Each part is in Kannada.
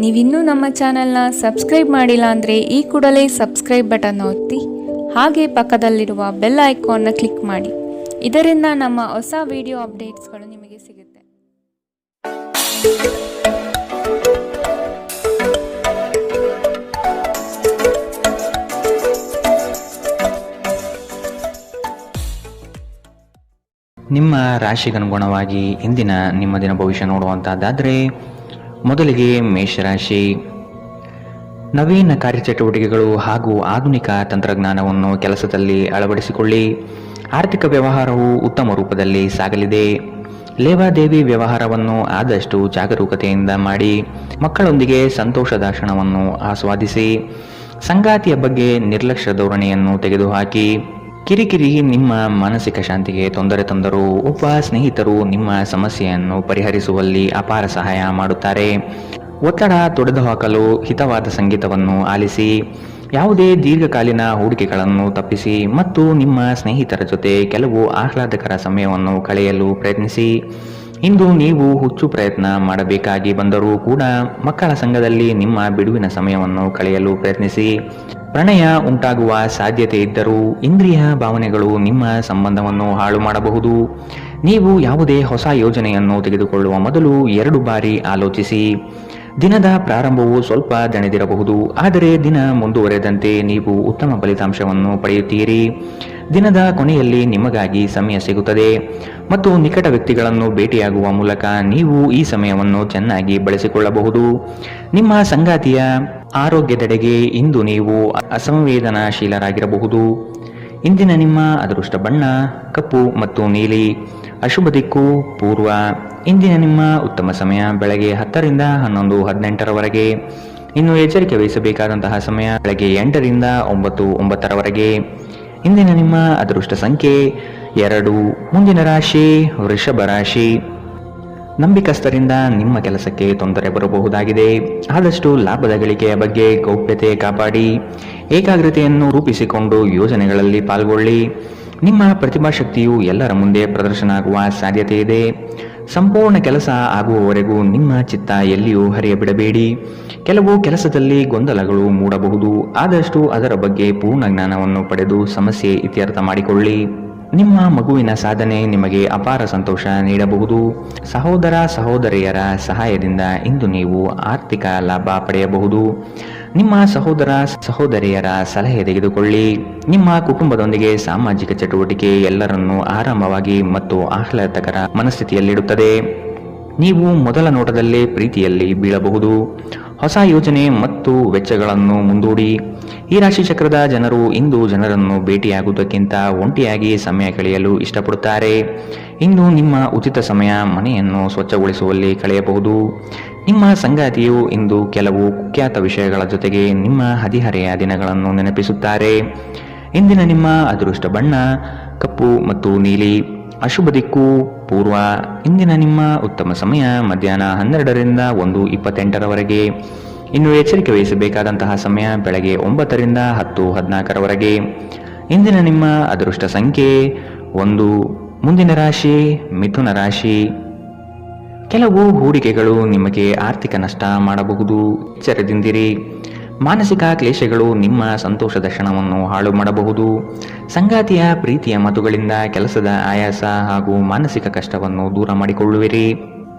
ನೀವಿನ್ನೂ ನಮ್ಮ ಚಾನೆಲ್ನ ಸಬ್ಸ್ಕ್ರೈಬ್ ಮಾಡಿಲ್ಲ ಅಂದರೆ ಈ ಕೂಡಲೇ ಸಬ್ಸ್ಕ್ರೈಬ್ ಬಟನ್ ಒತ್ತಿ ಹಾಗೆ ಪಕ್ಕದಲ್ಲಿರುವ ಬೆಲ್ ಐಕಾನ್ನ ಕ್ಲಿಕ್ ಮಾಡಿ. ಇದರಿಂದ ನಮ್ಮ ಹೊಸ ವಿಡಿಯೋ ಅಪ್ಡೇಟ್ಸ್ಗಳು ನಿಮಗೆ ಸಿಗುತ್ತೆ. ನಿಮ್ಮ ರಾಶಿಗನುಗುಣವಾಗಿ ಇಂದಿನ ನಿಮ್ಮ ದಿನ ಭವಿಷ್ಯ ನೋಡುವಂತಹದ್ದಾದರೆ, ಮೊದಲಿಗೆ ಮೇಷರಾಶಿ. ನವೀನ ಕಾರ್ಯಚಟುವಟಿಕೆಗಳು ಹಾಗೂ ಆಧುನಿಕ ತಂತ್ರಜ್ಞಾನವನ್ನು ಕೆಲಸದಲ್ಲಿ ಅಳವಡಿಸಿಕೊಳ್ಳಿ. ಆರ್ಥಿಕ ವ್ಯವಹಾರವು ಉತ್ತಮ ರೂಪದಲ್ಲಿ ಸಾಗಲಿದೆ. ಲೇವಾದೇವಿ ವ್ಯವಹಾರವನ್ನು ಆದಷ್ಟು ಜಾಗರೂಕತೆಯಿಂದ ಮಾಡಿ. ಮಕ್ಕಳೊಂದಿಗೆ ಸಂತೋಷದ ಕ್ಷಣವನ್ನು ಆಸ್ವಾದಿಸಿ. ಸಂಗಾತಿಯ ಬಗ್ಗೆ ನಿರ್ಲಕ್ಷ್ಯ ಧೋರಣೆಯನ್ನು ತೆಗೆದುಹಾಕಿ. ಕಿರಿಕಿರಿ ನಿಮ್ಮ ಮಾನಸಿಕ ಶಾಂತಿಗೆ ತೊಂದರೆ ತಂದರೂ ಒಬ್ಬ ಸ್ನೇಹಿತರು ನಿಮ್ಮ ಸಮಸ್ಯೆಯನ್ನು ಪರಿಹರಿಸುವಲ್ಲಿ ಅಪಾರ ಸಹಾಯ ಮಾಡುತ್ತಾರೆ. ಒತ್ತಡ ತೊಡೆದುಹಾಕಲು ಹಿತವಾದ ಸಂಗೀತವನ್ನು ಆಲಿಸಿ. ಯಾವುದೇ ದೀರ್ಘಕಾಲೀನ ಹೂಡಿಕೆಗಳನ್ನು ತಪ್ಪಿಸಿ ಮತ್ತು ನಿಮ್ಮ ಸ್ನೇಹಿತರ ಜೊತೆ ಕೆಲವು ಆಹ್ಲಾದಕರ ಸಮಯವನ್ನು ಕಳೆಯಲು ಪ್ರಯತ್ನಿಸಿ. ಇಂದು ನೀವು ಹುಚ್ಚು ಪ್ರಯತ್ನ ಮಾಡಬೇಕಾಗಿ ಬಂದರೂ ಕೂಡ ಮಕ್ಕಳ ಸಂಘದಲ್ಲಿ ನಿಮ್ಮ ಬಿಡುವಿನ ಸಮಯವನ್ನು ಕಳೆಯಲು ಪ್ರಯತ್ನಿಸಿ. ಪ್ರಣಯ ಉಂಟಾಗುವ ಸಾಧ್ಯತೆ ಇದ್ದರೂ ಇಂದ್ರಿಯ ಭಾವನೆಗಳು ನಿಮ್ಮ ಸಂಬಂಧವನ್ನು ಹಾಳು ಮಾಡಬಹುದು. ನೀವು ಯಾವುದೇ ಹೊಸ ಯೋಜನೆಯನ್ನು ತೆಗೆದುಕೊಳ್ಳುವ ಮೊದಲು 2 ಬಾರಿ ಆಲೋಚಿಸಿ. ದಿನದ ಪ್ರಾರಂಭವು ಸ್ವಲ್ಪ ದಣಿದಿರಬಹುದು, ಆದರೆ ದಿನ ಮುಂದುವರೆದಂತೆ ನೀವು ಉತ್ತಮ ಫಲಿತಾಂಶವನ್ನು ಪಡೆಯುತ್ತೀರಿ. ದಿನದ ಕೊನೆಯಲ್ಲಿ ನಿಮಗಾಗಿ ಸಮಯ ಸಿಗುತ್ತದೆ ಮತ್ತು ನಿಕಟ ವ್ಯಕ್ತಿಗಳನ್ನು ಭೇಟಿಯಾಗುವ ಮೂಲಕ ನೀವು ಈ ಸಮಯವನ್ನು ಚೆನ್ನಾಗಿ ಬಳಸಿಕೊಳ್ಳಬಹುದು. ನಿಮ್ಮ ಸಂಗಾತಿಯ ಆರೋಗ್ಯದೆಡೆಗೆ ಇಂದು ನೀವು ಅಸಂವೇದನಾಶೀಲರಾಗಿರಬಹುದು. ಇಂದಿನ ನಿಮ್ಮ ಅದೃಷ್ಟ ಬಣ್ಣ ಕಪ್ಪು ಮತ್ತು ನೀಲಿ. ಅಶುಭ ದಿಕ್ಕು ಪೂರ್ವ. ಇಂದಿನ ನಿಮ್ಮ ಉತ್ತಮ ಸಮಯ ಬೆಳಗ್ಗೆ 10 ರಿಂದ 11, 18ರವರೆಗೆ. ಇನ್ನು ಎಚ್ಚರಿಕೆ ವಹಿಸಬೇಕಾದಂತಹ ಸಮಯ ಬೆಳಗ್ಗೆ 8 ರಿಂದ 9, 9ರವರೆಗೆ. ಇಂದಿನ ನಿಮ್ಮ ಅದೃಷ್ಟ ಸಂಖ್ಯೆ 2. ಮುಂದಿನ ರಾಶಿ ವೃಷಭ ರಾಶಿ. ನಂಬಿಕಸ್ಥರಿಂದ ನಿಮ್ಮ ಕೆಲಸಕ್ಕೆ ತೊಂದರೆ ಬರಬಹುದಾಗಿದೆ. ಆದಷ್ಟು ಲಾಭದ ಗಳಿಕೆಯ ಬಗ್ಗೆ ಗೌಪ್ಯತೆ ಕಾಪಾಡಿ. ಏಕಾಗ್ರತೆಯನ್ನು ರೂಪಿಸಿಕೊಂಡು ಯೋಜನೆಗಳಲ್ಲಿ ಪಾಲ್ಗೊಳ್ಳಿ. ನಿಮ್ಮ ಪ್ರತಿಭಾಶಕ್ತಿಯು ಎಲ್ಲರ ಮುಂದೆ ಪ್ರದರ್ಶನ ಆಗುವ ಸಾಧ್ಯತೆ ಇದೆ. ಸಂಪೂರ್ಣ ಕೆಲಸ ಆಗುವವರೆಗೂ ನಿಮ್ಮ ಚಿತ್ತ ಎಲ್ಲಿಯೂ ಹರಿಯಬಿಡಬೇಡಿ. ಕೆಲವು ಕೆಲಸದಲ್ಲಿ ಗೊಂದಲಗಳು ಮೂಡಬಹುದು. ಆದಷ್ಟು ಅದರ ಬಗ್ಗೆ ಪೂರ್ಣ ಜ್ಞಾನವನ್ನು ಪಡೆದು ಸಮಸ್ಯೆ ಇತ್ಯರ್ಥ ಮಾಡಿಕೊಳ್ಳಿ. ನಿಮ್ಮ ಮಗುವಿನ ಸಾಧನೆ ನಿಮಗೆ ಅಪಾರ ಸಂತೋಷ ನೀಡಬಹುದು. ಸಹೋದರ ಸಹೋದರಿಯರ ಸಹಾಯದಿಂದ ಇಂದು ನೀವು ಆರ್ಥಿಕ ಲಾಭ ಪಡೆಯಬಹುದು. ನಿಮ್ಮ ಸಹೋದರ ಸಹೋದರಿಯರ ಸಲಹೆ ತೆಗೆದುಕೊಳ್ಳಿ. ನಿಮ್ಮ ಕುಟುಂಬದೊಂದಿಗೆ ಸಾಮಾಜಿಕ ಚಟುವಟಿಕೆ ಎಲ್ಲರನ್ನೂ ಆರಾಮವಾಗಿ ಮತ್ತು ಆಹ್ಲಾದಕರ ಮನಸ್ಥಿತಿಯಲ್ಲಿಡುತ್ತದೆ. ನೀವು ಮೊದಲ ನೋಟದಲ್ಲೇ ಪ್ರೀತಿಯಲ್ಲಿ ಬೀಳಬಹುದು. ಹೊಸ ಯೋಜನೆ ಮತ್ತು ವೆಚ್ಚಗಳನ್ನು ಮುಂದೂಡಿ. ಈ ರಾಶಿ ಚಕ್ರದ ಜನರು ಇಂದು ಜನರನ್ನು ಭೇಟಿಯಾಗುವುದಕ್ಕಿಂತ ಒಂಟಿಯಾಗಿ ಸಮಯ ಕಳೆಯಲು ಇಷ್ಟಪಡುತ್ತಾರೆ. ಇಂದು ನಿಮ್ಮ ಉಚಿತ ಸಮಯ ಮನೆಯನ್ನು ಸ್ವಚ್ಛಗೊಳಿಸುವಲ್ಲಿ ಕಳೆಯಬಹುದು. ನಿಮ್ಮ ಸಂಗಾತಿಯು ಇಂದು ಕೆಲವು ಕುಖ್ಯಾತ ವಿಷಯಗಳ ಜೊತೆಗೆ ನಿಮ್ಮ ಹದಿಹರೆಯ ದಿನಗಳನ್ನು ನೆನಪಿಸುತ್ತಾರೆ. ಇಂದಿನ ನಿಮ್ಮ ಅದೃಷ್ಟ ಬಣ್ಣ ಕಪ್ಪು ಮತ್ತು ನೀಲಿ. ಅಶುಭ ದಿಕ್ಕು ಪೂರ್ವ. ಇಂದಿನ ನಿಮ್ಮ ಉತ್ತಮ ಸಮಯ ಮಧ್ಯಾಹ್ನ 12 ರಿಂದ 1:28ರವರೆಗೆ. ಇನ್ನು ಎಚ್ಚರಿಕೆ ವಹಿಸಬೇಕಾದಂತಹ ಸಮಯ ಬೆಳಗ್ಗೆ 9 ರಿಂದ 10, 14ರವರೆಗೆ. ಇಂದಿನ ನಿಮ್ಮ ಅದೃಷ್ಟ ಸಂಖ್ಯೆ 1. ಮುಂದಿನ ರಾಶಿ ಮಿಥುನ ರಾಶಿ. ಕೆಲವು ಹೂಡಿಕೆಗಳು ನಿಮಗೆ ಆರ್ಥಿಕ ನಷ್ಟ ಮಾಡಬಹುದು. ಎಚ್ಚರದಿಂದಿರಿ. ಮಾನಸಿಕ ಕ್ಲೇಶಗಳು ನಿಮ್ಮ ಸಂತೋಷದ ಕ್ಷಣವನ್ನು ಹಾಳು ಮಾಡಬಹುದು. ಸಂಗಾತಿಯ ಪ್ರೀತಿಯ ಮಾತುಗಳಿಂದ ಕೆಲಸದ ಆಯಾಸ ಹಾಗೂ ಮಾನಸಿಕ ಕಷ್ಟವನ್ನು ದೂರ ಮಾಡಿಕೊಳ್ಳುವಿರಿ.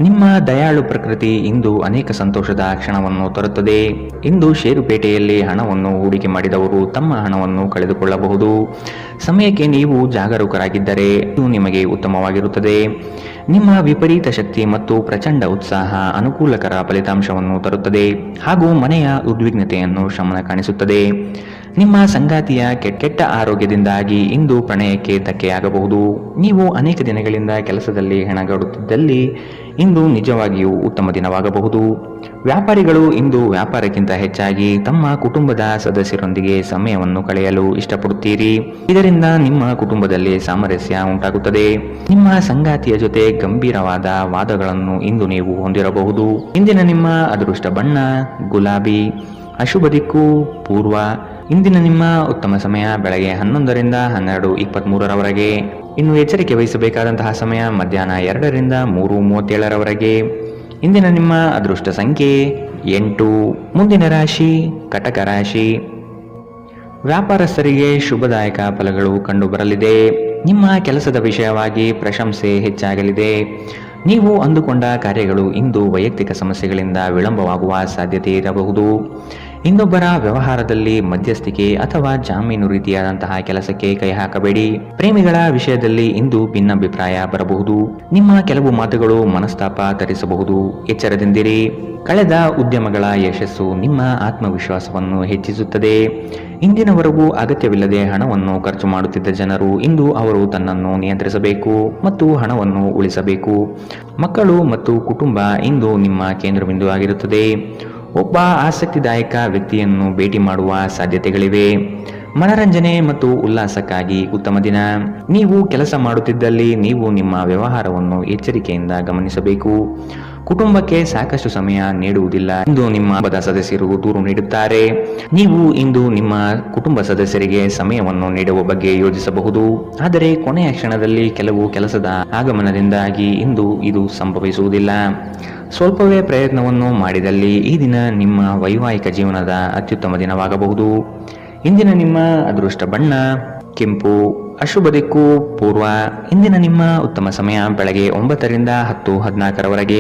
ನಿಮ್ಮ ದಯಾಳು ಪ್ರಕೃತಿ ಇಂದು ಅನೇಕ ಸಂತೋಷದ ಕ್ಷಣವನ್ನು ತರುತ್ತದೆ. ಇಂದು ಷೇರುಪೇಟೆಯಲ್ಲಿ ಹಣವನ್ನು ಹೂಡಿಕೆ ಮಾಡಿದವರು ತಮ್ಮ ಹಣವನ್ನು ಕಳೆದುಕೊಳ್ಳಬಹುದು. ಸಮಯಕ್ಕೆ ನೀವು ಜಾಗರೂಕರಾಗಿದ್ದರೆ ಇದು ನಿಮಗೆ ಉತ್ತಮವಾಗಿರುತ್ತದೆ. ನಿಮ್ಮ ವಿಪರೀತ ಶಕ್ತಿ ಮತ್ತು ಪ್ರಚಂಡ ಉತ್ಸಾಹ ಅನುಕೂಲಕರ ಫಲಿತಾಂಶವನ್ನು ತರುತ್ತದೆ ಹಾಗೂ ಮನೆಯ ಉದ್ವಿಗ್ನತೆಯನ್ನು ಶಮನ ಕಾಣಿಸುತ್ತದೆ. ನಿಮ್ಮ ಸಂಗಾತಿಯ ಕೆಟ್ಟ ಆರೋಗ್ಯದಿಂದಾಗಿ ಇಂದು ಪ್ರಣಯಕ್ಕೆ ಧಕ್ಕೆಯಾಗಬಹುದು. ನೀವು ಅನೇಕ ದಿನಗಳಿಂದ ಕೆಲಸದಲ್ಲಿ ಹೆಣಗಾಡುತ್ತಿದ್ದಲ್ಲಿ ಇಂದು ನಿಜವಾಗಿಯೂ ಉತ್ತಮ ದಿನವಾಗಬಹುದು. ವ್ಯಾಪಾರಿಗಳು ಇಂದು ವ್ಯಾಪಾರಕ್ಕಿಂತ ಹೆಚ್ಚಾಗಿ ತಮ್ಮ ಕುಟುಂಬದ ಸದಸ್ಯರೊಂದಿಗೆ ಸಮಯವನ್ನು ಕಳೆಯಲು ಇಷ್ಟಪಡುತ್ತೀರಿ. ಇದರಿಂದ ನಿಮ್ಮ ಕುಟುಂಬದಲ್ಲಿ ಸಾಮರಸ್ಯ ಉಂಟಾಗುತ್ತದೆ. ನಿಮ್ಮ ಸಂಗಾತಿಯ ಜೊತೆ ಗಂಭೀರವಾದ ವಾದಗಳನ್ನು ಇಂದು ನೀವು ಹೊಂದಿರಬಹುದು. ಇಂದಿನ ನಿಮ್ಮ ಅದೃಷ್ಟ ಬಣ್ಣ ಗುಲಾಬಿ. ಅಶುಭ ದಿಕ್ಕು ಪೂರ್ವ. ಇಂದಿನ ನಿಮ್ಮ ಉತ್ತಮ ಸಮಯ ಬೆಳಗ್ಗೆ 11 ರಿಂದ 12:23ರವರೆಗೆ. ಇನ್ನು ಎಚ್ಚರಿಕೆ ವಹಿಸಬೇಕಾದಂತಹ ಸಮಯ ಮಧ್ಯಾಹ್ನ 2 ರಿಂದ 3:37ರವರೆಗೆ. ಇಂದಿನ ನಿಮ್ಮ ಅದೃಷ್ಟ ಸಂಖ್ಯೆ 8. ಮುಂದಿನ ರಾಶಿ ಕಟಕ ರಾಶಿ. ವ್ಯಾಪಾರಸ್ಥರಿಗೆ ಶುಭದಾಯಕ ಫಲಗಳು ಕಂಡುಬರಲಿದೆ. ನಿಮ್ಮ ಕೆಲಸದ ವಿಷಯವಾಗಿ ಪ್ರಶಂಸೆ ಹೆಚ್ಚಾಗಲಿದೆ. ನೀವು ಅಂದುಕೊಂಡ ಕಾರ್ಯಗಳು ಇಂದು ವೈಯಕ್ತಿಕ ಸಮಸ್ಯೆಗಳಿಂದ ವಿಳಂಬವಾಗುವ ಸಾಧ್ಯತೆ ಇರಬಹುದು. ಇನ್ನೊಬ್ಬರ ವ್ಯವಹಾರದಲ್ಲಿ ಮಧ್ಯಸ್ಥಿಕೆ ಅಥವಾ ಜಾಮೀನು ರೀತಿಯಾದಂತಹ ಕೆಲಸಕ್ಕೆ ಕೈ ಹಾಕಬೇಡಿ. ಪ್ರೇಮಿಗಳ ವಿಷಯದಲ್ಲಿ ಇಂದು ಭಿನ್ನಾಭಿಪ್ರಾಯ ಬರಬಹುದು. ನಿಮ್ಮ ಕೆಲವು ಮಾತುಗಳು ಮನಸ್ತಾಪ ತರಿಸಬಹುದು. ಎಚ್ಚರದಿಂದಿರಿ. ಕಳೆದ ಉದ್ಯಮಗಳ ಯಶಸ್ಸು ನಿಮ್ಮ ಆತ್ಮವಿಶ್ವಾಸವನ್ನು ಹೆಚ್ಚಿಸುತ್ತದೆ. ಇಂದಿನವರೆಗೂ ಅಗತ್ಯವಿಲ್ಲದೆ ಹಣವನ್ನು ಖರ್ಚು ಮಾಡುತ್ತಿದ್ದ ಜನರು ಇಂದು ಅವರು ತನ್ನನ್ನು ನಿಯಂತ್ರಿಸಬೇಕು ಮತ್ತು ಹಣವನ್ನು ಉಳಿಸಬೇಕು. ಮಕ್ಕಳು ಮತ್ತು ಕುಟುಂಬ ಇಂದು ನಿಮ್ಮ ಕೇಂದ್ರಬಿಂದು ಆಗಿರುತ್ತದೆ. ಒಬ್ಬ ಆಸಕ್ತಿದಾಯಕ ವ್ಯಕ್ತಿಯನ್ನು ಭೇಟಿ ಮಾಡುವ ಸಾಧ್ಯತೆಗಳಿವೆ. ಮನರಂಜನೆ ಮತ್ತು ಉಲ್ಲಾಸಕ್ಕಾಗಿ ಉತ್ತಮ ದಿನ. ನೀವು ಕೆಲಸ ಮಾಡುತ್ತಿದ್ದಲ್ಲಿ ನೀವು ನಿಮ್ಮ ವ್ಯವಹಾರವನ್ನು ಎಚ್ಚರಿಕೆಯಿಂದ ಗಮನಿಸಬೇಕು. ಕುಟುಂಬಕ್ಕೆ ಸಾಕಷ್ಟು ಸಮಯ ನೀಡುವುದಿಲ್ಲ ಎಂದು ನಿಮ್ಮ ಕುಟುಂಬದ ಸದಸ್ಯರು ದೂರು ನೀಡುತ್ತಾರೆ. ನೀವು ಇಂದು ನಿಮ್ಮ ಕುಟುಂಬ ಸದಸ್ಯರಿಗೆ ಸಮಯವನ್ನು ನೀಡುವ ಬಗ್ಗೆ ಯೋಚಿಸಬಹುದು. ಆದರೆ ಕೊನೆಯ ಕ್ಷಣದಲ್ಲಿ ಕೆಲವು ಕೆಲಸದ ಆಗಮನದಿಂದಾಗಿ ಇಂದು ಇದು ಸಂಭವಿಸುವುದಿಲ್ಲ. ಸ್ವಲ್ಪವೇ ಪ್ರಯತ್ನವನ್ನು ಮಾಡಿದಲ್ಲಿ ಈ ದಿನ ನಿಮ್ಮ ವೈವಾಹಿಕ ಜೀವನದ ಅತ್ಯುತ್ತಮ ದಿನವಾಗಬಹುದು. ಇಂದಿನ ನಿಮ್ಮ ಅದೃಷ್ಟ ಬಣ್ಣ ಕೆಂಪು. ಅಶುಭ ದಿಕ್ಕು ಪೂರ್ವ. ಇಂದಿನ ನಿಮ್ಮ ಉತ್ತಮ ಸಮಯ ಬೆಳಗ್ಗೆ 9 ರಿಂದ 10:14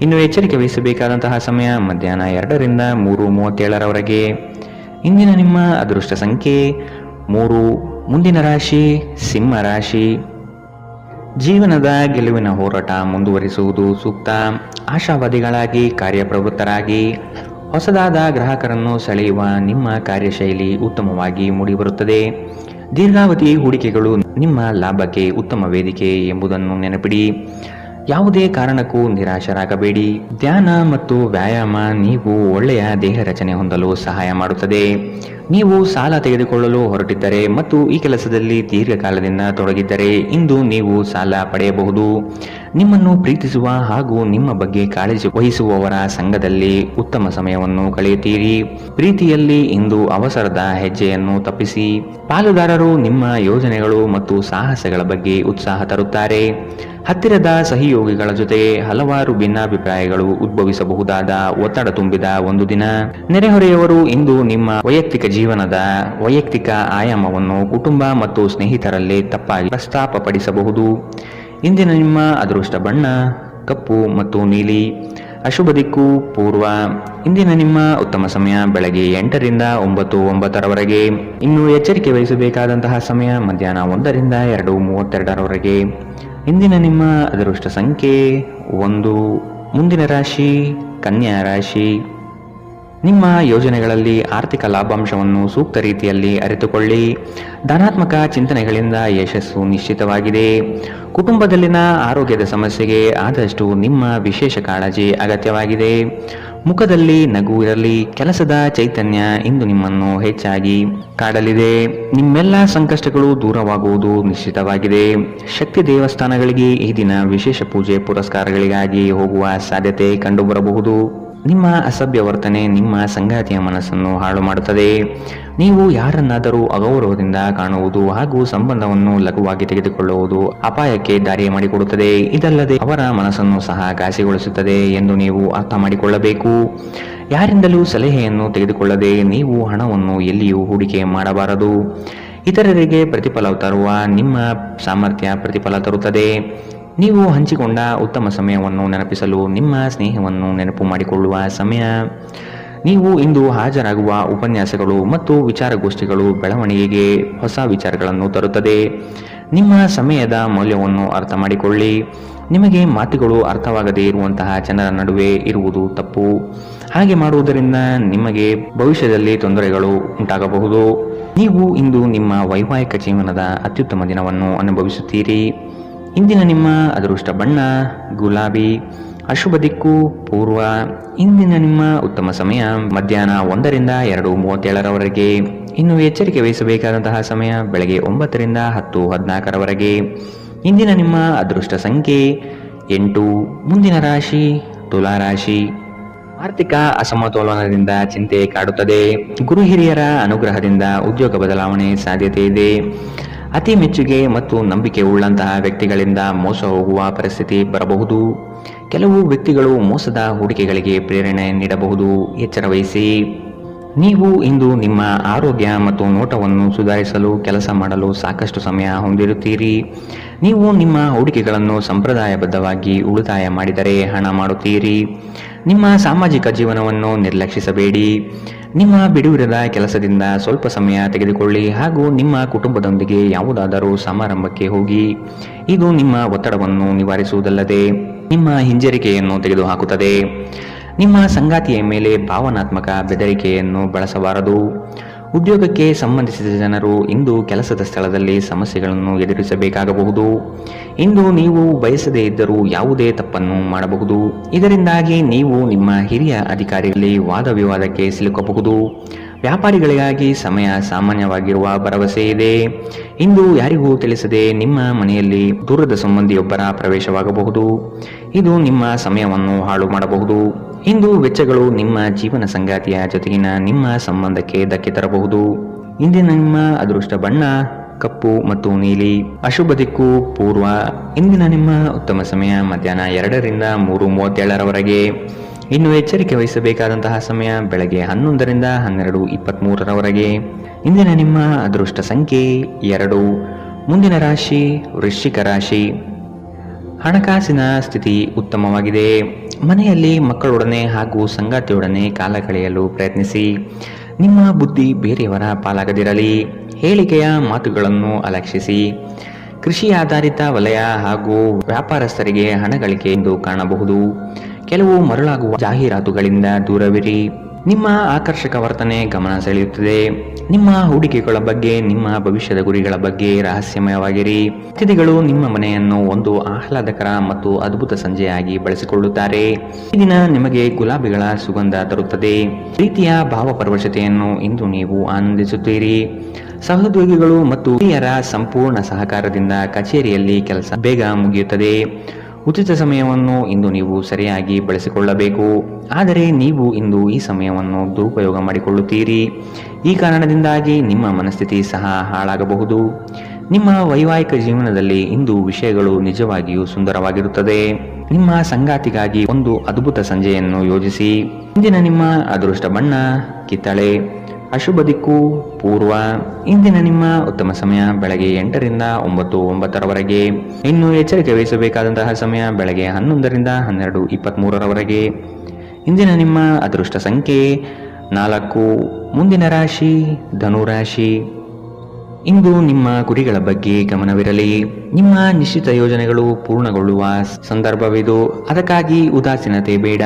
ಇನ್ನು ಎಚ್ಚರಿಕೆ ವಹಿಸಬೇಕಾದಂತಹ ಸಮಯ ಮಧ್ಯಾಹ್ನ 2 ರಿಂದ 3:37 ಇಂದಿನ ನಿಮ್ಮ ಅದೃಷ್ಟ ಸಂಖ್ಯೆ 3. ಮುಂದಿನ ರಾಶಿ ಸಿಂಹ ರಾಶಿ. ಜೀವನದ ಗೆಲುವಿನ ಹೋರಾಟ ಮುಂದುವರಿಸುವುದು ಸೂಕ್ತ. ಆಶಾವಾದಿಗಳಾಗಿ ಕಾರ್ಯಪ್ರವೃತ್ತರಾಗಿ ಹೊಸದಾದ ಗ್ರಾಹಕರನ್ನು ಸೆಳೆಯುವ ನಿಮ್ಮ ಕಾರ್ಯಶೈಲಿ ಉತ್ತಮವಾಗಿ ಮೂಡಿಬರುತ್ತದೆ. ದೀರ್ಘಾವಧಿ ಹೂಡಿಕೆಗಳು ನಿಮ್ಮ ಲಾಭಕ್ಕೆ ಉತ್ತಮ ವೇದಿಕೆ ಎಂಬುದನ್ನು ನೆನಪಿಡಿ. ಯಾವುದೇ ಕಾರಣಕ್ಕೂ ನಿರಾಶರಾಗಬೇಡಿ. ಧ್ಯಾನ ಮತ್ತು ವ್ಯಾಯಾಮ ನೀವು ಒಳ್ಳೆಯ ದೇಹ ರಚನೆ ಹೊಂದಲು ಸಹಾಯ ಮಾಡುತ್ತದೆ. ನೀವು ಸಾಲ ತೆಗೆದುಕೊಳ್ಳಲು ಹೊರಟಿದ್ದರೆ ಮತ್ತು ಈ ಕೆಲಸದಲ್ಲಿ ದೀರ್ಘಕಾಲದಿಂದ ತೊಡಗಿದ್ದರೆ ಇಂದು ನೀವು ಸಾಲ ಪಡೆಯಬಹುದು. ನಿಮ್ಮನ್ನು ಪ್ರೀತಿಸುವ ಹಾಗೂ ನಿಮ್ಮ ಬಗ್ಗೆ ಕಾಳಜಿ ವಹಿಸುವವರ ಸಂಘದಲ್ಲಿ ಉತ್ತಮ ಸಮಯವನ್ನು ಕಳೆಯುತ್ತೀರಿ. ಪ್ರೀತಿಯಲ್ಲಿ ಇಂದು ಅವಸರದ ಹೆಜ್ಜೆಯನ್ನು ತಪ್ಪಿಸಿ. ಪಾಲುದಾರರು ನಿಮ್ಮ ಯೋಜನೆಗಳು ಮತ್ತು ಸಾಹಸಗಳ ಬಗ್ಗೆ ಉತ್ಸಾಹ ತರುತ್ತಾರೆ. ಹತ್ತಿರದ ಸಹಯೋಗಿಗಳ ಜೊತೆ ಹಲವಾರು ಭಿನ್ನಾಭಿಪ್ರಾಯಗಳು ಉದ್ಭವಿಸಬಹುದಾದ ಒತ್ತಡ ತುಂಬಿದ ಒಂದು ದಿನ. ನೆರೆಹೊರೆಯವರು ಇಂದು ನಿಮ್ಮ ವೈಯಕ್ತಿಕ ಜೀವನದ ವೈಯಕ್ತಿಕ ಆಯಾಮವನ್ನು ಕುಟುಂಬ ಮತ್ತು ಸ್ನೇಹಿತರಲ್ಲಿ ತಪ್ಪಾಗಿ ಪ್ರಸ್ತಾಪಪಡಿಸಬಹುದು. ಇಂದಿನ ನಿಮ್ಮ ಅದೃಷ್ಟ ಬಣ್ಣ ಕಪ್ಪು ಮತ್ತು ನೀಲಿ. ಅಶುಭ ದಿಕ್ಕು ಪೂರ್ವ. ಇಂದಿನ ನಿಮ್ಮ ಉತ್ತಮ ಸಮಯ ಬೆಳಗ್ಗೆ 8 ರಿಂದ 9:09 ಇನ್ನು ಎಚ್ಚರಿಕೆ ವಹಿಸಬೇಕಾದಂತಹ ಸಮಯ ಮಧ್ಯಾಹ್ನ 1 ರಿಂದ 2:32 ಇಂದಿನ ನಿಮ್ಮ ಅದೃಷ್ಟ ಸಂಖ್ಯೆ 1. ಮುಂದಿನ ರಾಶಿ ಕನ್ಯಾ ರಾಶಿ. ನಿಮ್ಮ ಯೋಜನೆಗಳಲ್ಲಿ ಆರ್ಥಿಕ ಲಾಭಾಂಶವನ್ನು ಸೂಕ್ತ ರೀತಿಯಲ್ಲಿ ಅರಿತುಕೊಳ್ಳಿ. ಧನಾತ್ಮಕ ಚಿಂತನೆಗಳಿಂದ ಯಶಸ್ಸು ನಿಶ್ಚಿತವಾಗಿದೆ. ಕುಟುಂಬದಲ್ಲಿನ ಆರೋಗ್ಯದ ಸಮಸ್ಯೆಗೆ ಆದಷ್ಟು ನಿಮ್ಮ ವಿಶೇಷ ಕಾಳಜಿ ಅಗತ್ಯವಾಗಿದೆ. ಮುಖದಲ್ಲಿ ನಗು ಇರಲಿ. ಕೆಲಸದ ಚೈತನ್ಯ ಇಂದು ನಿಮ್ಮನ್ನು ಹೆಚ್ಚಾಗಿ ಕಾಡಲಿದೆ. ನಿಮ್ಮೆಲ್ಲ ಸಂಕಷ್ಟಗಳು ದೂರವಾಗುವುದು ನಿಶ್ಚಿತವಾಗಿದೆ. ಶಕ್ತಿ ದೇವಸ್ಥಾನಗಳಿಗೆ ಈ ದಿನ ವಿಶೇಷ ಪೂಜೆ ಪುರಸ್ಕಾರಗಳಿಗಾಗಿ ಹೋಗುವ ಸಾಧ್ಯತೆ ಕಂಡುಬರಬಹುದು. ನಿಮ್ಮ ಅಸಭ್ಯ ವರ್ತನೆ ನಿಮ್ಮ ಸಂಗಾತಿಯ ಮನಸ್ಸನ್ನು ಹಾಳು ಮಾಡುತ್ತದೆ. ನೀವು ಯಾರನ್ನಾದರೂ ಅಗೌರವದಿಂದ ಕಾಣುವುದು ಹಾಗೂ ಸಂಬಂಧವನ್ನು ಲಘುವಾಗಿ ತೆಗೆದುಕೊಳ್ಳುವುದು ಅಪಾಯಕ್ಕೆ ದಾರಿ ಮಾಡಿಕೊಡುತ್ತದೆ. ಇದಲ್ಲದೆ ಅವರ ಮನಸ್ಸನ್ನು ಸಹ ಘಾಸಿಗೊಳಿಸುತ್ತದೆ ಎಂದು ನೀವು ಅರ್ಥ ಮಾಡಿಕೊಳ್ಳಬೇಕು. ಯಾರಿಂದಲೂ ಸಲಹೆಯನ್ನು ತೆಗೆದುಕೊಳ್ಳದೆ ನೀವು ಹಣವನ್ನು ಎಲ್ಲಿಯೂ ಹೂಡಿಕೆ ಮಾಡಬಾರದು. ಇತರರಿಗೆ ಪ್ರತಿಫಲ ತರುವ ನಿಮ್ಮ ಸಾಮರ್ಥ್ಯ ಪ್ರತಿಫಲ ತರುತ್ತದೆ. ನೀವು ಹಂಚಿಕೊಂಡ ಉತ್ತಮ ಸಮಯವನ್ನು ನೆನಪಿಸಲು ನಿಮ್ಮ ಸ್ನೇಹವನ್ನು ನೆನಪು ಮಾಡಿಕೊಳ್ಳುವ ಸಮಯ. ನೀವು ಇಂದು ಹಾಜರಾಗುವ ಉಪನ್ಯಾಸಗಳು ಮತ್ತು ವಿಚಾರಗೋಷ್ಠಿಗಳು ಬೆಳವಣಿಗೆಗೆ ಹೊಸ ವಿಚಾರಗಳನ್ನು ತರುತ್ತದೆ. ನಿಮ್ಮ ಸಮಯದ ಮೌಲ್ಯವನ್ನು ಅರ್ಥ ಮಾಡಿಕೊಳ್ಳಿ. ನಿಮಗೆ ಮಾತುಗಳು ಅರ್ಥವಾಗದೇ ಇರುವಂತಹ ಜನರ ನಡುವೆ ಇರುವುದು ತಪ್ಪು. ಹಾಗೆ ಮಾಡುವುದರಿಂದ ನಿಮಗೆ ಭವಿಷ್ಯದಲ್ಲಿ ತೊಂದರೆಗಳು ಉಂಟಾಗಬಹುದು. ನೀವು ಇಂದು ನಿಮ್ಮ ವೈವಾಹಿಕ ಜೀವನದ ಅತ್ಯುತ್ತಮ ದಿನವನ್ನು ಅನುಭವಿಸುತ್ತೀರಿ. ಇಂದಿನ ನಿಮ್ಮ ಅದೃಷ್ಟ ಬಣ್ಣ ಗುಲಾಬಿ. ಅಶುಭ ದಿಕ್ಕು ಪೂರ್ವ. ಇಂದಿನ ನಿಮ್ಮ ಉತ್ತಮ ಸಮಯ ಮಧ್ಯಾಹ್ನ 1 ರಿಂದ 2:37 ಇನ್ನು ಎಚ್ಚರಿಕೆ ವಹಿಸಬೇಕಾದಂತಹ ಸಮಯ ಬೆಳಗ್ಗೆ 9 ರಿಂದ 10:14 ಇಂದಿನ ನಿಮ್ಮ ಅದೃಷ್ಟ ಸಂಖ್ಯೆ 8. ಮುಂದಿನ ರಾಶಿ ತುಲಾ ರಾಶಿ. ಆರ್ಥಿಕ ಅಸಮತೋಲನದಿಂದ ಚಿಂತೆ ಕಾಡುತ್ತದೆ. ಗುರು ಹಿರಿಯರ ಅನುಗ್ರಹದಿಂದ ಉದ್ಯೋಗ ಬದಲಾವಣೆ ಸಾಧ್ಯತೆ ಇದೆ. ಅತಿ ಮೆಚ್ಚುಗೆ ಮತ್ತು ನಂಬಿಕೆ ಉಳ್ಳಂತಹ ವ್ಯಕ್ತಿಗಳಿಂದ ಮೋಸ ಹೋಗುವ ಪರಿಸ್ಥಿತಿ ಬರಬಹುದು. ಕೆಲವು ವ್ಯಕ್ತಿಗಳು ಮೋಸದ ಹೂಡಿಕೆಗಳಿಗೆ ಪ್ರೇರಣೆ ನೀಡಬಹುದು. ಎಚ್ಚರ ವಹಿಸಿ. ನೀವು ಇಂದು ನಿಮ್ಮ ಆರೋಗ್ಯ ಮತ್ತು ನೋಟವನ್ನು ಸುಧಾರಿಸಲು ಕೆಲಸ ಮಾಡಲು ಸಾಕಷ್ಟು ಸಮಯ ಹೊಂದಿರುತ್ತೀರಿ. ನೀವು ನಿಮ್ಮ ಹೂಡಿಕೆಗಳನ್ನು ಸಂಪ್ರದಾಯಬದ್ಧವಾಗಿ ಉಳಿತಾಯ ಮಾಡಿದರೆ ಹಣ ಮಾಡುತ್ತೀರಿ. ನಿಮ್ಮ ಸಾಮಾಜಿಕ ಜೀವನವನ್ನು ನಿರ್ಲಕ್ಷಿಸಬೇಡಿ. ನಿಮ್ಮ ಬಿಡುವಿರದ ಕೆಲಸದಿಂದ ಸ್ವಲ್ಪ ಸಮಯ ತೆಗೆದುಕೊಳ್ಳಿ ಹಾಗೂ ನಿಮ್ಮ ಕುಟುಂಬದೊಂದಿಗೆ ಯಾವುದಾದರೂ ಸಮಾರಂಭಕ್ಕೆ ಹೋಗಿ. ಇದು ನಿಮ್ಮ ಒತ್ತಡವನ್ನು ನಿವಾರಿಸುವುದಲ್ಲದೆ ನಿಮ್ಮ ಹಿಂಜರಿಕೆಯನ್ನು ತೆಗೆದುಹಾಕುತ್ತದೆ. ನಿಮ್ಮ ಸಂಗಾತಿಯ ಮೇಲೆ ಭಾವನಾತ್ಮಕ ಬೆದರಿಕೆಯನ್ನು ಬಳಸಬಾರದು. ಉದ್ಯೋಗಕ್ಕೆ ಸಂಬಂಧಿಸಿದ ಜನರು ಇಂದು ಕೆಲಸದ ಸ್ಥಳದಲ್ಲಿ ಸಮಸ್ಯೆಗಳನ್ನು ಎದುರಿಸಬೇಕಾಗಬಹುದು. ಇಂದು ನೀವು ಬಯಸದೇ ಇದ್ದರೂ ಯಾವುದೇ ತಪ್ಪನ್ನು ಮಾಡಬಹುದು. ಇದರಿಂದಾಗಿ ನೀವು ನಿಮ್ಮ ಹಿರಿಯ ಅಧಿಕಾರಿಗಳಲ್ಲಿ ವಾದ ವಿವಾದಕ್ಕೆ ಸಿಲುಕಬಹುದು. ವ್ಯಾಪಾರಿಗಳಿಗಾಗಿ ಸಮಯ ಸಾಮಾನ್ಯವಾಗಿರುವ ಭರವಸೆ ಇದೆ. ಇಂದು ಯಾರಿಗೂ ತಿಳಿಸದೆ ನಿಮ್ಮ ಮನೆಯಲ್ಲಿ ದೂರದ ಸಂಬಂಧಿಯೊಬ್ಬರ ಪ್ರವೇಶವಾಗಬಹುದು. ಇದು ನಿಮ್ಮ ಸಮಯವನ್ನು ಹಾಳು ಮಾಡಬಹುದು. ಇಂದು ವೆಚ್ಚಗಳು ನಿಮ್ಮ ಜೀವನ ಸಂಗಾತಿಯ ಜೊತೆಗಿನ ನಿಮ್ಮ ಸಂಬಂಧಕ್ಕೆ ಧಕ್ಕೆ ತರಬಹುದು. ಇಂದಿನ ನಿಮ್ಮ ಅದೃಷ್ಟ ಬಣ್ಣ ಕಪ್ಪು ಮತ್ತು ನೀಲಿ. ಅಶುಭ ದಿಕ್ಕು ಪೂರ್ವ. ಇಂದಿನ ನಿಮ್ಮ ಉತ್ತಮ ಸಮಯ ಮಧ್ಯಾಹ್ನ 2 ರಿಂದ 3:37 ಇನ್ನು ಎಚ್ಚರಿಕೆ ವಹಿಸಬೇಕಾದಂತಹ ಸಮಯ ಬೆಳಗ್ಗೆ 11 ರಿಂದ 12:23 ಇಂದಿನ ನಿಮ್ಮ ಅದೃಷ್ಟ ಸಂಖ್ಯೆ 2. ಮುಂದಿನ ರಾಶಿ ವೃಶ್ಚಿಕ ರಾಶಿ. ಹಣಕಾಸಿನ ಸ್ಥಿತಿ ಉತ್ತಮವಾಗಿದೆ. ಮನೆಯಲ್ಲಿ ಮಕ್ಕಳೊಡನೆ ಹಾಗೂ ಸಂಗಾತಿಯೊಡನೆ ಕಾಲ ಕಳೆಯಲು ಪ್ರಯತ್ನಿಸಿ. ನಿಮ್ಮ ಬುದ್ಧಿ ಬೇರೆಯವರ ಪಾಲಾಗದಿರಲಿ. ಹೇಳಿಕೆಯ ಮಾತುಗಳನ್ನು ಅಲಕ್ಷಿಸಿ. ಕೃಷಿ ಆಧಾರಿತ ವಲಯ ಹಾಗೂ ವ್ಯಾಪಾರಸ್ಥರಿಗೆ ಹಣ ಗಳಿಕೆ ಎಂದು ಕಾಣಬಹುದು. ಕೆಲವು ಮರಳಾಗುವ ಜಾಹೀರಾತುಗಳಿಂದ ದೂರವಿರಿ. ನಿಮ್ಮ ಆಕರ್ಷಕ ವರ್ತನೆ ಗಮನ ಸೆಳೆಯುತ್ತದೆ. ನಿಮ್ಮ ಹೂಡಿಕೆಗಳ ಬಗ್ಗೆ, ನಿಮ್ಮ ಭವಿಷ್ಯದ ಗುರಿಗಳ ಬಗ್ಗೆ ರಹಸ್ಯಮಯವಾಗಿರಿ. ಅತಿಥಿಗಳು ನಿಮ್ಮ ಮನೆಯನ್ನು ಒಂದು ಆಹ್ಲಾದಕರ ಮತ್ತು ಅದ್ಭುತ ಸಂಜೆಯಾಗಿ ಬಳಸಿಕೊಳ್ಳುತ್ತಾರೆ. ಈ ದಿನ ನಿಮಗೆ ಗುಲಾಬಿಗಳ ಸುಗಂಧ ತರುತ್ತದೆ. ಪ್ರೀತಿಯ ಭಾವಪರವಶತೆಯನ್ನು ಇಂದು ನೀವು ಆನಂದಿಸುತ್ತೀರಿ. ಸಹೋದ್ಯೋಗಿಗಳು ಮತ್ತು ಹಿರಿಯರ ಸಂಪೂರ್ಣ ಸಹಕಾರದಿಂದ ಕಚೇರಿಯಲ್ಲಿ ಕೆಲಸ ಬೇಗ ಮುಗಿಯುತ್ತದೆ. ಉಚಿತ ಸಮಯವನ್ನು ಇಂದು ನೀವು ಸರಿಯಾಗಿ ಬಳಸಿಕೊಳ್ಳಬೇಕು. ಆದರೆ ನೀವು ಇಂದು ಈ ಸಮಯವನ್ನು ದುರುಪಯೋಗ ಮಾಡಿಕೊಳ್ಳುತ್ತೀರಿ. ಈ ಕಾರಣದಿಂದಾಗಿ ನಿಮ್ಮ ಮನಸ್ಥಿತಿ ಸಹ ಹಾಳಾಗಬಹುದು. ನಿಮ್ಮ ವೈವಾಹಿಕ ಜೀವನದಲ್ಲಿ ಇಂದು ವಿಷಯಗಳು ನಿಜವಾಗಿಯೂ ಸುಂದರವಾಗಿರುತ್ತದೆ. ನಿಮ್ಮ ಸಂಗಾತಿಗಾಗಿ ಒಂದು ಅದ್ಭುತ ಸಂಜೆಯನ್ನು ಯೋಜಿಸಿ. ಇಂದಿನ ನಿಮ್ಮ ಅದೃಷ್ಟ ಬಣ್ಣ ಕಿತ್ತಳೆ. ಅಶುಭ ದಿಕ್ಕು ಪೂರ್ವ. ಇಂದಿನ ನಿಮ್ಮ ಉತ್ತಮ ಸಮಯ ಬೆಳಗ್ಗೆ 8 ರಿಂದ 9:09 ಇನ್ನು ಎಚ್ಚರಿಕೆ ವಹಿಸಬೇಕಾದಂತಹ ಸಮಯ ಬೆಳಗ್ಗೆ 11 ರಿಂದ 12:23 ಇಂದಿನ ನಿಮ್ಮ ಅದೃಷ್ಟ ಸಂಖ್ಯೆ 4. ಮುಂದಿನ ರಾಶಿ ಧನುರಾಶಿ. ಇಂದು ನಿಮ್ಮ ಗುರಿಗಳ ಬಗ್ಗೆ ಗಮನವಿರಲಿ. ನಿಮ್ಮ ನಿಶ್ಚಿತ ಯೋಜನೆಗಳು ಪೂರ್ಣಗೊಳ್ಳುವ ಸಂದರ್ಭವಿದು. ಅದಕ್ಕಾಗಿ ಉದಾಸೀನತೆ ಬೇಡ.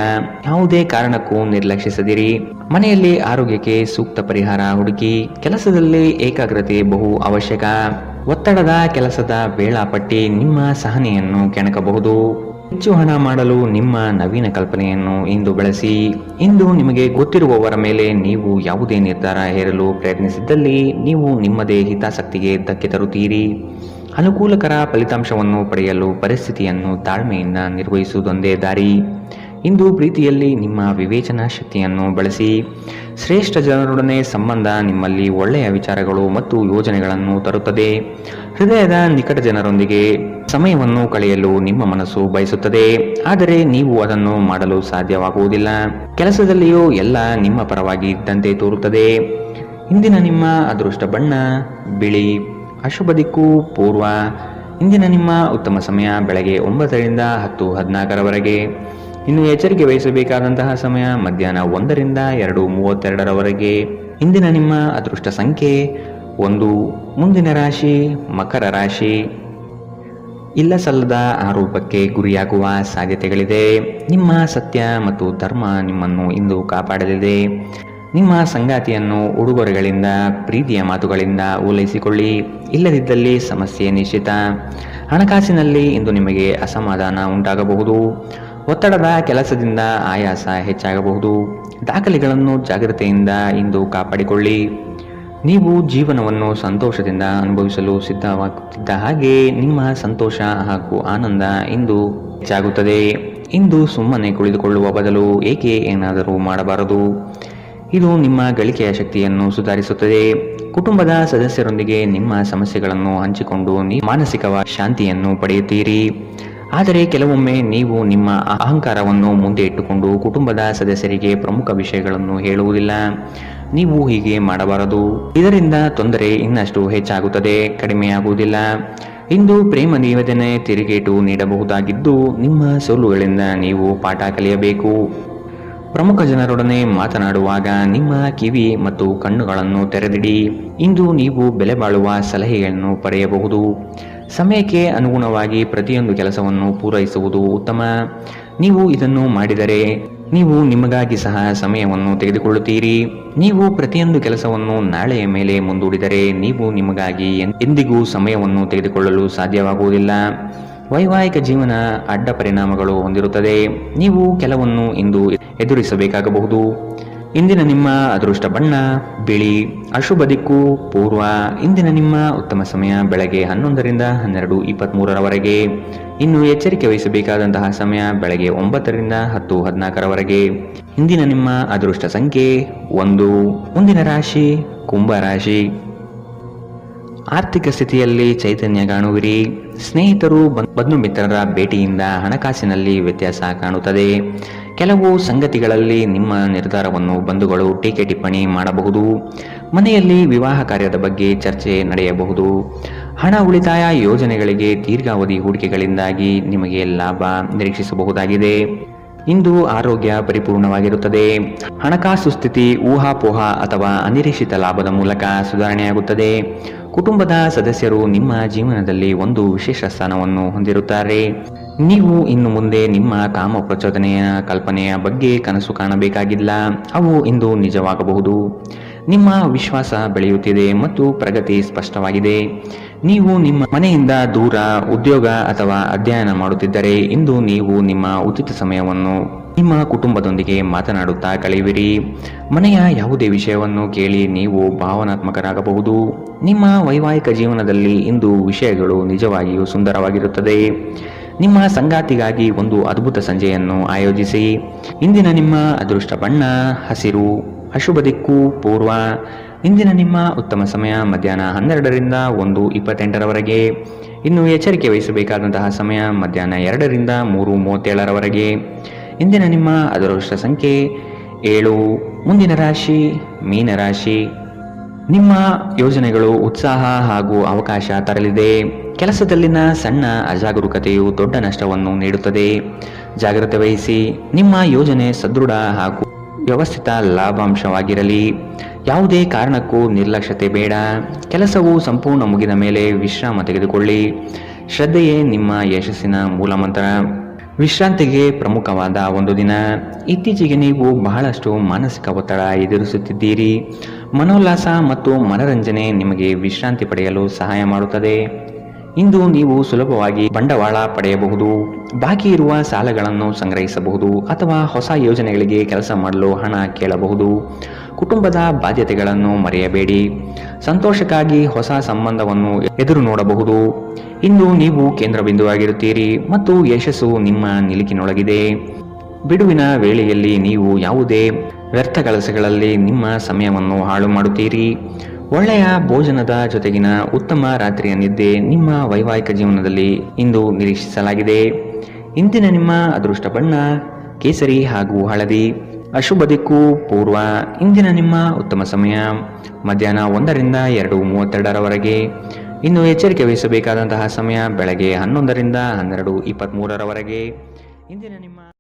ಯಾವುದೇ ಕಾರಣಕ್ಕೂ ನಿರ್ಲಕ್ಷಿಸದಿರಿ. ಮನೆಯಲ್ಲಿ ಆರೋಗ್ಯಕ್ಕೆ ಸೂಕ್ತ ಪರಿಹಾರ ಹುಡುಕಿ. ಕೆಲಸದಲ್ಲಿ ಏಕಾಗ್ರತೆ ಬಹು ಅವಶ್ಯಕ. ಒತ್ತಡದ ಕೆಲಸದ ವೇಳಾಪಟ್ಟಿ ನಿಮ್ಮ ಸಹನೆಯನ್ನು ಕೆಣಕಬಹುದು. ಹೆಚ್ಚು ಹಣ ಮಾಡಲು ನಿಮ್ಮ ನವೀನ ಕಲ್ಪನೆಯನ್ನು ಇಂದು ಬಳಸಿ. ಇಂದು ನಿಮಗೆ ಗೊತ್ತಿರುವವರ ಮೇಲೆ ನೀವು ಯಾವುದೇ ನಿರ್ಧಾರ ಹೇರಲು ಪ್ರಯತ್ನಿಸಿದ್ದಲ್ಲಿ ನೀವು ನಿಮ್ಮದೇ ಹಿತಾಸಕ್ತಿಗೆ ಧಕ್ಕೆ ತರುತ್ತೀರಿ. ಅನುಕೂಲಕರ ಫಲಿತಾಂಶವನ್ನು ಪಡೆಯಲು ಪರಿಸ್ಥಿತಿಯನ್ನು ತಾಳ್ಮೆಯಿಂದ ನಿರ್ವಹಿಸುವುದೊಂದೇ ದಾರಿ. ಇಂದು ಪ್ರೀತಿಯಲ್ಲಿ ನಿಮ್ಮ ವಿವೇಚನಾ ಶಕ್ತಿಯನ್ನು ಬಳಸಿ. ಶ್ರೇಷ್ಠ ಜನರೊಡನೆ ಸಂಬಂಧ ನಿಮ್ಮಲ್ಲಿ ಒಳ್ಳೆಯ ವಿಚಾರಗಳು ಮತ್ತು ಯೋಜನೆಗಳನ್ನು ತರುತ್ತದೆ. ಹೃದಯದ ನಿಕಟ ಜನರೊಂದಿಗೆ ಸಮಯವನ್ನು ಕಳೆಯಲು ನಿಮ್ಮ ಮನಸ್ಸು ಬಯಸುತ್ತದೆ. ಆದರೆ ನೀವು ಅದನ್ನು ಮಾಡಲು ಸಾಧ್ಯವಾಗುವುದಿಲ್ಲ. ಕೆಲಸದಲ್ಲಿಯೂ ಎಲ್ಲ ನಿಮ್ಮ ಪರವಾಗಿ ಇದ್ದಂತೆ ತೋರುತ್ತದೆ. ಇಂದಿನ ನಿಮ್ಮ ಅದೃಷ್ಟ ಬಣ್ಣ ಬಿಳಿ. ಅಶುಭ ದಿಕ್ಕು ಪೂರ್ವ. ಇಂದಿನ ನಿಮ್ಮ ಉತ್ತಮ ಸಮಯ ಬೆಳಗ್ಗೆ 9 ರಿಂದ 10:14 ಇನ್ನು ಎಚ್ಚರಿಕೆ ವಹಿಸಬೇಕಾದಂತಹ ಸಮಯ ಮಧ್ಯಾಹ್ನ 1 ರಿಂದ 2:32 ಇಂದಿನ ನಿಮ್ಮ ಅದೃಷ್ಟ ಸಂಖ್ಯೆ 1. ಮುಂದಿನ ರಾಶಿ ಮಕರ ರಾಶಿ. ಇಲ್ಲ ಸಲ್ಲದ ಆರೋಪಕ್ಕೆ ಗುರಿಯಾಗುವ ಸಾಧ್ಯತೆಗಳಿದೆ. ನಿಮ್ಮ ಸತ್ಯ ಮತ್ತು ಧರ್ಮ ನಿಮ್ಮನ್ನು ಇಂದು ಕಾಪಾಡಲಿದೆ. ನಿಮ್ಮ ಸಂಗಾತಿಯನ್ನು ಉಡುಗೊರೆಗಳಿಂದ, ಪ್ರೀತಿಯ ಮಾತುಗಳಿಂದ ಓಲೈಸಿಕೊಳ್ಳಿ. ಇಲ್ಲದಿದ್ದಲ್ಲಿ ಸಮಸ್ಯೆ ನಿಶ್ಚಿತ. ಹಣಕಾಸಿನಲ್ಲಿ ಇಂದು ನಿಮಗೆ ಅಸಮಾಧಾನ ಉಂಟಾಗಬಹುದು. ಒತ್ತಡದ ಕೆಲಸದಿಂದ ಆಯಾಸ ಹೆಚ್ಚಾಗಬಹುದು. ದಾಖಲೆಗಳನ್ನು ಜಾಗ್ರತೆಯಿಂದ ಇಂದು ಕಾಪಾಡಿಕೊಳ್ಳಿ. ನೀವು ಜೀವನವನ್ನು ಸಂತೋಷದಿಂದ ಅನುಭವಿಸಲು ಸಿದ್ಧವಾಗುತ್ತಿದ್ದ ಹಾಗೆ ನಿಮ್ಮ ಸಂತೋಷ ಹಾಗೂ ಆನಂದ ಇಂದು ಹೆಚ್ಚಾಗುತ್ತದೆ. ಇಂದು ಸುಮ್ಮನೆ ಕುಳಿತುಕೊಳ್ಳುವ ಬದಲು ಏಕೆ ಏನಾದರೂ ಮಾಡಬಾರದು. ಇದು ನಿಮ್ಮ ಗಳಿಕೆಯ ಶಕ್ತಿಯನ್ನು ಸುಧಾರಿಸುತ್ತದೆ. ಕುಟುಂಬದ ಸದಸ್ಯರೊಂದಿಗೆ ನಿಮ್ಮ ಸಮಸ್ಯೆಗಳನ್ನು ಹಂಚಿಕೊಂಡು ಮಾನಸಿಕ ಶಾಂತಿಯನ್ನು ಪಡೆಯುತ್ತೀರಿ. ಆದರೆ ಕೆಲವೊಮ್ಮೆ ನೀವು ನಿಮ್ಮ ಅಹಂಕಾರವನ್ನು ಮುಂದೆ ಇಟ್ಟುಕೊಂಡು ಕುಟುಂಬದ ಸದಸ್ಯರಿಗೆ ಪ್ರಮುಖ ವಿಷಯಗಳನ್ನು ಹೇಳುವುದಿಲ್ಲ. ನೀವು ಹೀಗೆ ಮಾಡಬಾರದು. ಇದರಿಂದ ತೊಂದರೆ ಇನ್ನಷ್ಟು ಹೆಚ್ಚಾಗುತ್ತದೆ, ಕಡಿಮೆಯಾಗುವುದಿಲ್ಲ. ಇಂದು ಪ್ರೇಮ ನಿವೇದನೆ ತಿರುಗೇಟು ನೀಡಬಹುದಾಗಿದ್ದು, ನಿಮ್ಮ ಸೋಲುಗಳಿಂದ ನೀವು ಪಾಠ ಕಲಿಯಬೇಕು. ಪ್ರಮುಖ ಜನರೊಡನೆ ಮಾತನಾಡುವಾಗ ನಿಮ್ಮ ಕಿವಿ ಮತ್ತು ಕಣ್ಣುಗಳನ್ನು ತೆರೆದಿಡಿ. ಇಂದು ನೀವು ಬೆಲೆ ಬಾಳುವ ಸಲಹೆಗಳನ್ನು ಪಡೆಯಬಹುದು. ಸಮಯಕ್ಕೆ ಅನುಗುಣವಾಗಿ ಪ್ರತಿಯೊಂದು ಕೆಲಸವನ್ನು ಪೂರೈಸುವುದು ಉತ್ತಮ. ನೀವು ಇದನ್ನು ಮಾಡಿದರೆ ನೀವು ನಿಮಗಾಗಿ ಸಹ ಸಮಯವನ್ನು ತೆಗೆದುಕೊಳ್ಳುತ್ತೀರಿ. ನೀವು ಪ್ರತಿಯೊಂದು ಕೆಲಸವನ್ನು ನಾಳೆಯ ಮೇಲೆ ಮುಂದೂಡಿದರೆ ನೀವು ನಿಮಗಾಗಿ ಎಂದಿಗೂ ಸಮಯವನ್ನು ತೆಗೆದುಕೊಳ್ಳಲು ಸಾಧ್ಯವಾಗುವುದಿಲ್ಲ. ವೈವಾಹಿಕ ಜೀವನ ಅಡ್ಡ ಪರಿಣಾಮಗಳು ಹೊಂದಿರುತ್ತದೆ. ನೀವು ಕೆಲವನ್ನು ಇಂದು ಎದುರಿಸಬೇಕಾಗಬಹುದು. ಇಂದಿನ ನಿಮ್ಮ ಅದೃಷ್ಟ ಬಣ್ಣ ಬಿಳಿ. ಅಶುಭ ದಿಕ್ಕು ಪೂರ್ವ. ಇಂದಿನ ನಿಮ್ಮ ಉತ್ತಮ ಸಮಯ ಬೆಳಗ್ಗೆ 11ರಿಂದ 12:23ರವರೆಗೆ. ಇನ್ನು ಎಚ್ಚರಿಕೆ ವಹಿಸಬೇಕಾದಂತಹ ಸಮಯ ಬೆಳಗ್ಗೆ 9ರಿಂದ 10:14ರವರೆಗೆ. ಇಂದಿನ ನಿಮ್ಮ ಅದೃಷ್ಟ ಸಂಖ್ಯೆ 1. ಮುಂದಿನ ರಾಶಿ ಕುಂಭ ರಾಶಿ. ಆರ್ಥಿಕ ಸ್ಥಿತಿಯಲ್ಲಿ ಚೈತನ್ಯ ಕಾಣುವಿರಿ. ಸ್ನೇಹಿತರು ಬಂಧು ಮಿತ್ರರ ಭೇಟಿಯಿಂದ ಹಣಕಾಸಿನಲ್ಲಿ ವ್ಯತ್ಯಾಸ ಕಾಣುತ್ತದೆ. ಕೆಲವು ಸಂಗತಿಗಳಲ್ಲಿ ನಿಮ್ಮ ನಿರ್ಧಾರವನ್ನು ಬಂಧುಗಳು ಟೀಕೆ ಟಿಪ್ಪಣಿ ಮಾಡಬಹುದು. ಮನೆಯಲ್ಲಿ ವಿವಾಹ ಕಾರ್ಯದ ಬಗ್ಗೆ ಚರ್ಚೆ ನಡೆಯಬಹುದು. ಹಣ ಉಳಿತಾಯ ಯೋಜನೆಗಳಿಗೆ ದೀರ್ಘಾವಧಿ ಹೂಡಿಕೆಗಳಿಂದಾಗಿ ನಿಮಗೆ ಲಾಭ ನಿರೀಕ್ಷಿಸಬಹುದಾಗಿದೆ. ಇಂದು ಆರೋಗ್ಯ ಪರಿಪೂರ್ಣವಾಗಿರುತ್ತದೆ. ಹಣಕಾಸು ಸ್ಥಿತಿ ಊಹಾಪೋಹ ಅಥವಾ ಅನಿರೀಕ್ಷಿತ ಲಾಭದ ಮೂಲಕ ಸುಧಾರಣೆಯಾಗುತ್ತದೆ. ಕುಟುಂಬದ ಸದಸ್ಯರು ನಿಮ್ಮ ಜೀವನದಲ್ಲಿ ಒಂದು ವಿಶೇಷ ಸ್ಥಾನವನ್ನು ಹೊಂದಿರುತ್ತಾರೆ. ನೀವು ಇನ್ನು ಮುಂದೆ ನಿಮ್ಮ ಕಾಮ ಪ್ರಚೋದನೆಯ ಕಲ್ಪನೆಯ ಬಗ್ಗೆ ಕನಸು ಕಾಣಬೇಕಾಗಿಲ್ಲ. ಅವು ಇಂದು ನಿಜವಾಗಬಹುದು. ನಿಮ್ಮ ವಿಶ್ವಾಸ ಬೆಳೆಯುತ್ತಿದೆ ಮತ್ತು ಪ್ರಗತಿ ಸ್ಪಷ್ಟವಾಗಿದೆ. ನೀವು ನಿಮ್ಮ ಮನೆಯಿಂದ ದೂರ ಉದ್ಯೋಗ ಅಥವಾ ಅಧ್ಯಯನ ಮಾಡುತ್ತಿದ್ದರೆ ಇಂದು ನೀವು ನಿಮ್ಮ ಉಚಿತ ಸಮಯವನ್ನು ನಿಮ್ಮ ಕುಟುಂಬದೊಂದಿಗೆ ಮಾತನಾಡುತ್ತಾ ಕಳೆಯುವಿರಿ. ಮನೆಯ ಯಾವುದೇ ವಿಷಯವನ್ನು ಕೇಳಿ ನೀವು ಭಾವನಾತ್ಮಕರಾಗಬಹುದು. ನಿಮ್ಮ ವೈವಾಹಿಕ ಜೀವನದಲ್ಲಿ ಇಂದು ವಿಷಯಗಳು ನಿಜವಾಗಿಯೂ ಸುಂದರವಾಗಿರುತ್ತದೆ. ನಿಮ್ಮ ಸಂಗಾತಿಗಾಗಿ ಒಂದು ಅದ್ಭುತ ಸಂಜೆಯನ್ನು ಆಯೋಜಿಸಿ. ಇಂದಿನ ನಿಮ್ಮ ಅದೃಷ್ಟ ಬಣ್ಣ ಹಸಿರು. ಅಶುಭ ದಿಕ್ಕು ಪೂರ್ವ. ಇಂದಿನ ನಿಮ್ಮ ಉತ್ತಮ ಸಮಯ ಮಧ್ಯಾಹ್ನ 12ರಿಂದ 1:28ರವರೆಗೆ. ಇನ್ನು ಎಚ್ಚರಿಕೆ ವಹಿಸಬೇಕಾದಂತಹ ಸಮಯ ಮಧ್ಯಾಹ್ನ 2ರಿಂದ 3:37ರವರೆಗೆ. ಇಂದಿನ ನಿಮ್ಮ ಅದೃಷ್ಟ ಸಂಖ್ಯೆ 7. ಮುಂದಿನ ರಾಶಿ ಮೀನರಾಶಿ. ನಿಮ್ಮ ಯೋಜನೆಗಳು ಉತ್ಸಾಹ ಹಾಗೂ ಅವಕಾಶ ತರಲಿದೆ. ಕೆಲಸದಲ್ಲಿನ ಸಣ್ಣ ಅಜಾಗರೂಕತೆಯು ದೊಡ್ಡ ನಷ್ಟವನ್ನು ನೀಡುತ್ತದೆ. ಜಾಗ್ರತೆ ವಹಿಸಿ. ನಿಮ್ಮ ಯೋಜನೆ ಸದೃಢ ಹಾಗೂ ವ್ಯವಸ್ಥಿತ ಲಾಭಾಂಶವಾಗಿರಲಿ. ಯಾವುದೇ ಕಾರಣಕ್ಕೂ ನಿರ್ಲಕ್ಷ್ಯತೆ ಬೇಡ. ಕೆಲಸವು ಸಂಪೂರ್ಣ ಮುಗಿದ ಮೇಲೆ ವಿಶ್ರಾಮ ತೆಗೆದುಕೊಳ್ಳಿ. ಶ್ರದ್ಧೆಯೇ ನಿಮ್ಮ ಯಶಸ್ಸಿನ ಮೂಲಮಂತ್ರ. ವಿಶ್ರಾಂತಿಗೆ ಪ್ರಮುಖವಾದ ಒಂದು ದಿನ. ಇತ್ತೀಚೆಗೆ ನೀವು ಬಹಳಷ್ಟು ಮಾನಸಿಕ ಒತ್ತಡ ಎದುರಿಸುತ್ತಿದ್ದೀರಿ. ಮನೋಲ್ಲಾಸ ಮತ್ತು ಮನರಂಜನೆ ನಿಮಗೆ ವಿಶ್ರಾಂತಿ ಪಡೆಯಲು ಸಹಾಯ ಮಾಡುತ್ತದೆ. ಇಂದು ನೀವು ಸುಲಭವಾಗಿ ಬಂಡವಾಳ ಪಡೆಯಬಹುದು. ಬಾಕಿ ಇರುವ ಸಾಲಗಳನ್ನು ಸಂಗ್ರಹಿಸಬಹುದು ಅಥವಾ ಹೊಸ ಯೋಜನೆಗಳಿಗೆ ಕೆಲಸ ಮಾಡಲು ಹಣ ಕೇಳಬಹುದು. ಕುಟುಂಬದ ಬಾಧ್ಯತೆಗಳನ್ನು ಮರೆಯಬೇಡಿ. ಸಂತೋಷಕ್ಕಾಗಿ ಹೊಸ ಸಂಬಂಧವನ್ನು ಎದುರು ನೋಡಬಹುದು. ಇಂದು ನೀವು ಕೇಂದ್ರ ಬಿಂದುವಾಗಿರುತ್ತೀರಿ ಮತ್ತು ಯಶಸ್ಸು ನಿಮ್ಮ ನಿಲುಕಿನೊಳಗಿದೆ. ಬಿಡುವಿನ ವೇಳೆಯಲ್ಲಿ ನೀವು ಯಾವುದೇ ವ್ಯರ್ಥ ಕೆಲಸಗಳಲ್ಲಿ ನಿಮ್ಮ ಸಮಯವನ್ನು ಹಾಳು ಮಾಡುತ್ತೀರಿ. ಒಳ್ಳೆಯ ಭೋಜನದ ಜೊತೆಗಿನ ಉತ್ತಮ ರಾತ್ರಿಯ ನಿದ್ದೆ ನಿಮ್ಮ ವೈವಾಹಿಕ ಜೀವನದಲ್ಲಿ ಇಂದು ನಿರೀಕ್ಷಿಸಲಾಗಿದೆ. ಇಂದಿನ ನಿಮ್ಮ ಅದೃಷ್ಟ ಬಣ್ಣ ಕೇಸರಿ ಹಾಗೂ ಹಳದಿ. ಅಶುಭ ದಿಕ್ಕು ಪೂರ್ವ. ಇಂದಿನ ನಿಮ್ಮ ಉತ್ತಮ ಸಮಯ ಮಧ್ಯಾಹ್ನ 1ರಿಂದ 2:32ರವರೆಗೆ. ಇನ್ನು ಎಚ್ಚರಿಕೆ ವಹಿಸಬೇಕಾದಂತಹ ಸಮಯ ಬೆಳಗ್ಗೆ 11ರಿಂದ 12:23ರವರೆಗೆ. ಇಂದಿನ ನಿಮ್ಮ